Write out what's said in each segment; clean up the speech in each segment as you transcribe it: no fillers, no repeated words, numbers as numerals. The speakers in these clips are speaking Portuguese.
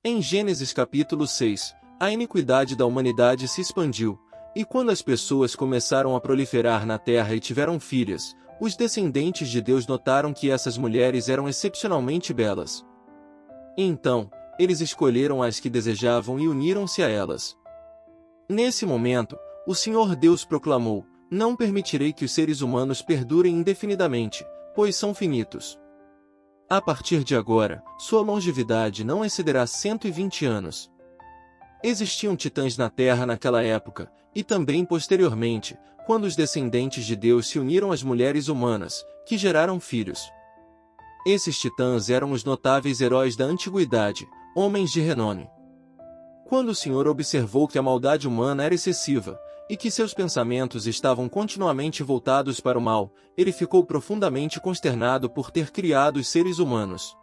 Em Gênesis capítulo 6, a iniquidade da humanidade se expandiu, e quando as pessoas começaram a proliferar na terra e tiveram filhas, os descendentes de Deus notaram que essas mulheres eram excepcionalmente belas. Então, eles escolheram as que desejavam e uniram-se a elas. Nesse momento, o Senhor Deus proclamou: não permitirei que os seres humanos perdurem indefinidamente, pois são finitos. A partir de agora, sua longevidade não excederá 120 anos. Existiam titãs na Terra naquela época, e também posteriormente, quando os descendentes de Deus se uniram às mulheres humanas, que geraram filhos. Esses titãs eram os notáveis heróis da antiguidade, homens de renome. Quando o Senhor observou que a maldade humana era excessiva, e que seus pensamentos estavam continuamente voltados para o mal, ele ficou profundamente consternado por ter criado os seres humanos.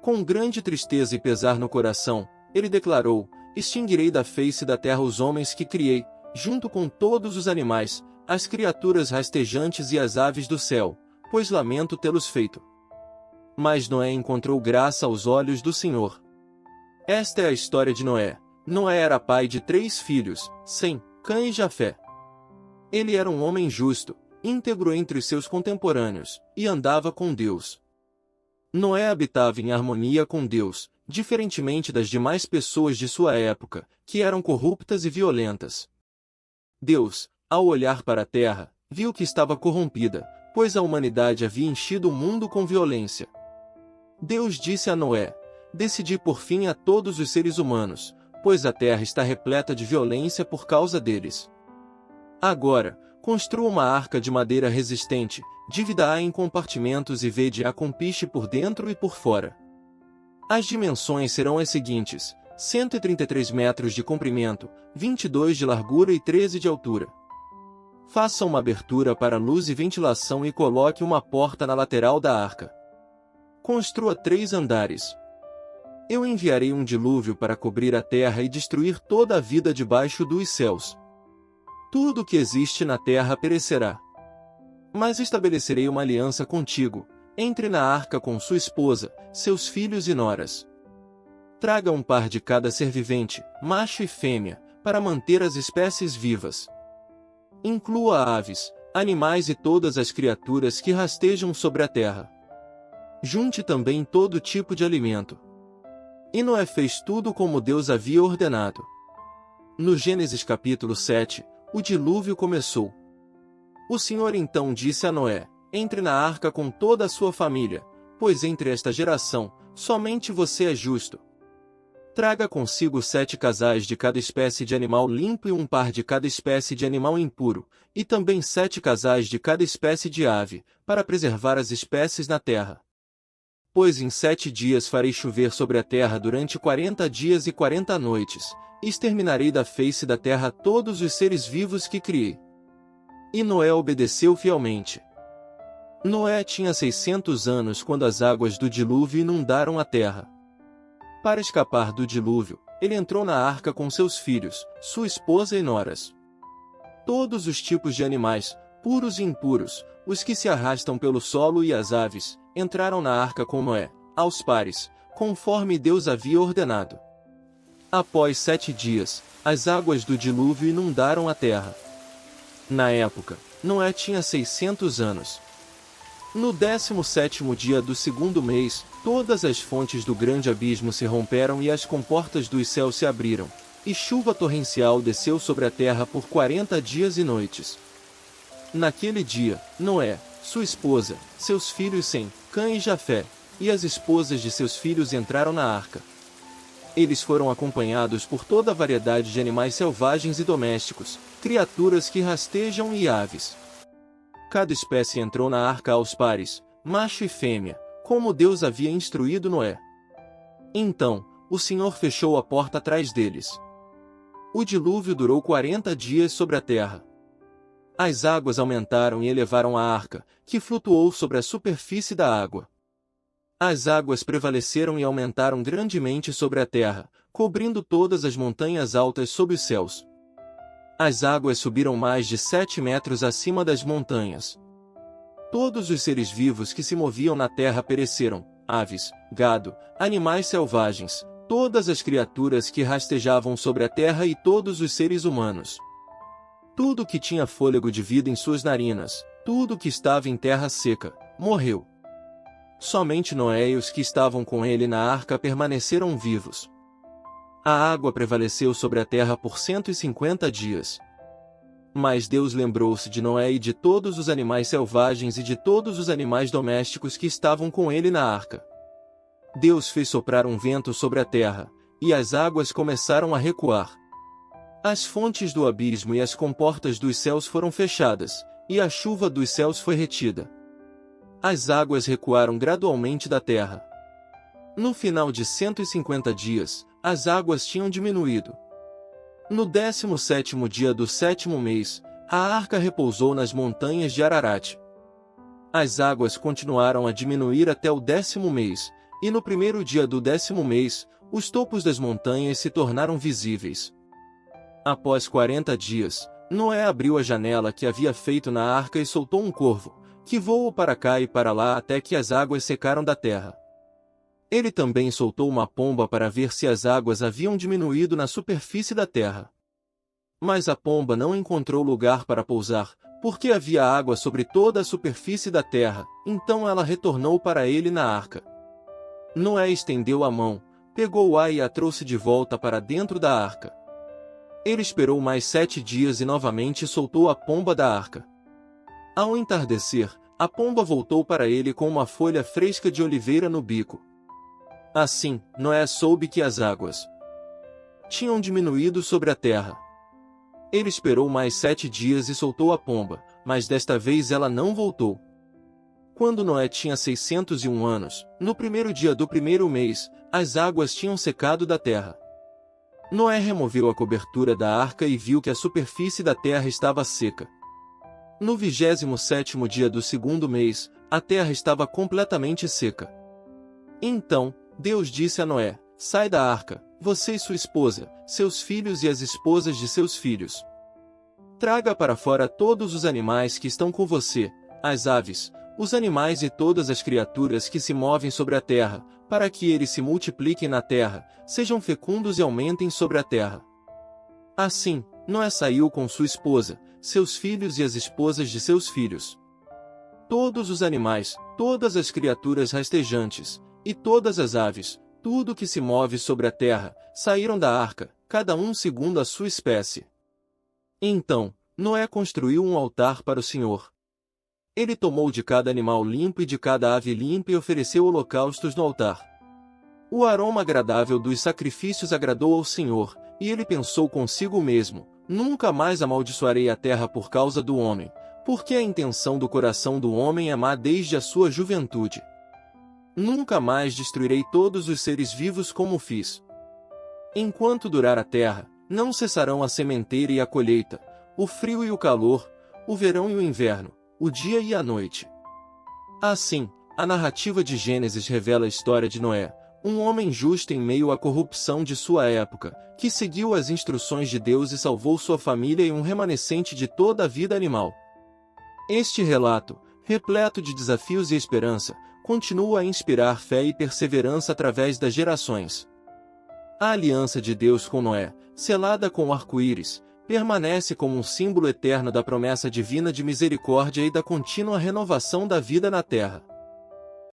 Com grande tristeza e pesar no coração, ele declarou: extinguirei da face da terra os homens que criei, junto com todos os animais, as criaturas rastejantes e as aves do céu, pois lamento tê-los feito. Mas Noé encontrou graça aos olhos do Senhor. Esta é a história de Noé. Noé era pai de 3 filhos, Sem, Cã e Jafé. Ele era um homem justo, íntegro entre os seus contemporâneos, e andava com Deus. Noé habitava em harmonia com Deus, diferentemente das demais pessoas de sua época, que eram corruptas e violentas. Deus, ao olhar para a terra, viu que estava corrompida, pois a humanidade havia enchido o mundo com violência. Deus disse a Noé: decidi por fim a todos os seres humanos, pois a terra está repleta de violência por causa deles. Agora, construa uma arca de madeira resistente, divida-a em compartimentos e vede-a com piche por dentro e por fora. As dimensões serão as seguintes: 133 metros de comprimento, 22 de largura e 13 de altura. Faça uma abertura para luz e ventilação e coloque uma porta na lateral da arca. Construa 3 andares. Eu enviarei um dilúvio para cobrir a terra e destruir toda a vida debaixo dos céus. Tudo o que existe na terra perecerá. Mas estabelecerei uma aliança contigo. Entre na arca com sua esposa, seus filhos e noras. Traga um par de cada ser vivente, macho e fêmea, para manter as espécies vivas. Inclua aves, animais e todas as criaturas que rastejam sobre a terra. Junte também todo tipo de alimento. E Noé fez tudo como Deus havia ordenado. No Gênesis capítulo 7, o dilúvio começou. O Senhor então disse a Noé: entre na arca com toda a sua família, pois entre esta geração, somente você é justo. Traga consigo 7 casais de cada espécie de animal limpo e um par de cada espécie de animal impuro, e também 7 casais de cada espécie de ave, para preservar as espécies na terra. Pois em 7 dias farei chover sobre a terra durante 40 dias e 40 noites, e exterminarei da face da terra todos os seres vivos que criei. E Noé obedeceu fielmente. Noé tinha 600 anos quando as águas do dilúvio inundaram a terra. Para escapar do dilúvio, ele entrou na arca com seus filhos, sua esposa e noras. Todos os tipos de animais, puros e impuros, os que se arrastam pelo solo e as aves, entraram na arca com Noé, aos pares, conforme Deus havia ordenado. Após 7 dias, as águas do dilúvio inundaram a terra. Na época, Noé tinha 600 anos. No 17º dia do 2º mês, todas as fontes do grande abismo se romperam e as comportas dos céus se abriram, e chuva torrencial desceu sobre a terra por 40 dias e noites. Naquele dia, Noé, sua esposa, seus filhos Sem, Cã e Jafé, e as esposas de seus filhos entraram na arca. Eles foram acompanhados por toda a variedade de animais selvagens e domésticos, criaturas que rastejam e aves. Cada espécie entrou na arca aos pares, macho e fêmea, como Deus havia instruído Noé. Então, o Senhor fechou a porta atrás deles. O dilúvio durou 40 dias sobre a terra. As águas aumentaram e elevaram a arca, que flutuou sobre a superfície da água. As águas prevaleceram e aumentaram grandemente sobre a terra, cobrindo todas as montanhas altas sob os céus. As águas subiram mais de 7 metros acima das montanhas. Todos os seres vivos que se moviam na terra pereceram, aves, gado, animais selvagens, todas as criaturas que rastejavam sobre a terra e todos os seres humanos. Tudo que tinha fôlego de vida em suas narinas, tudo que estava em terra seca, morreu. Somente Noé e os que estavam com ele na arca permaneceram vivos. A água prevaleceu sobre a terra por 150 dias. Mas Deus lembrou-se de Noé e de todos os animais selvagens e de todos os animais domésticos que estavam com ele na arca. Deus fez soprar um vento sobre a terra, e as águas começaram a recuar. As fontes do abismo e as comportas dos céus foram fechadas, e a chuva dos céus foi retida. As águas recuaram gradualmente da terra. No final de 150 dias, as águas tinham diminuído. No 17º dia do 7º mês, a arca repousou nas montanhas de Ararat. As águas continuaram a diminuir até o 10º mês, e no primeiro dia do 10º mês, os topos das montanhas se tornaram visíveis. Após 40 dias, Noé abriu a janela que havia feito na arca e soltou um corvo, que voou para cá e para lá até que as águas secaram da terra. Ele também soltou uma pomba para ver se as águas haviam diminuído na superfície da terra. Mas a pomba não encontrou lugar para pousar, porque havia água sobre toda a superfície da terra, então ela retornou para ele na arca. Noé estendeu a mão, pegou-a e a trouxe de volta para dentro da arca. Ele esperou mais 7 dias e novamente soltou a pomba da arca. Ao entardecer, a pomba voltou para ele com uma folha fresca de oliveira no bico. Assim, Noé soube que as águas tinham diminuído sobre a terra. Ele esperou mais 7 dias e soltou a pomba, mas desta vez ela não voltou. Quando Noé tinha 601 anos, no primeiro dia do primeiro mês, as águas tinham secado da terra. Noé removeu a cobertura da arca e viu que a superfície da terra estava seca. No 27º dia do segundo mês, a terra estava completamente seca. Então, Deus disse a Noé: sai da arca, você e sua esposa, seus filhos e as esposas de seus filhos. Traga para fora todos os animais que estão com você, as aves, os animais e todas as criaturas que se movem sobre a terra, para que eles se multipliquem na terra, sejam fecundos e aumentem sobre a terra. Assim, Noé saiu com sua esposa, seus filhos e as esposas de seus filhos. Todos os animais, todas as criaturas rastejantes, e todas as aves, tudo que se move sobre a terra, saíram da arca, cada um segundo a sua espécie. Então, Noé construiu um altar para o Senhor. Ele tomou de cada animal limpo e de cada ave limpa e ofereceu holocaustos no altar. O aroma agradável dos sacrifícios agradou ao Senhor, e ele pensou consigo mesmo: nunca mais amaldiçoarei a terra por causa do homem, porque a intenção do coração do homem é má desde a sua juventude. Nunca mais destruirei todos os seres vivos como fiz. Enquanto durar a terra, não cessarão a sementeira e a colheita, o frio e o calor, o verão e o inverno, o dia e a noite. Assim, a narrativa de Gênesis revela a história de Noé, um homem justo em meio à corrupção de sua época, que seguiu as instruções de Deus e salvou sua família e um remanescente de toda a vida animal. Este relato, repleto de desafios e esperança, continua a inspirar fé e perseverança através das gerações. A aliança de Deus com Noé, selada com o arco-íris, permanece como um símbolo eterno da promessa divina de misericórdia e da contínua renovação da vida na terra.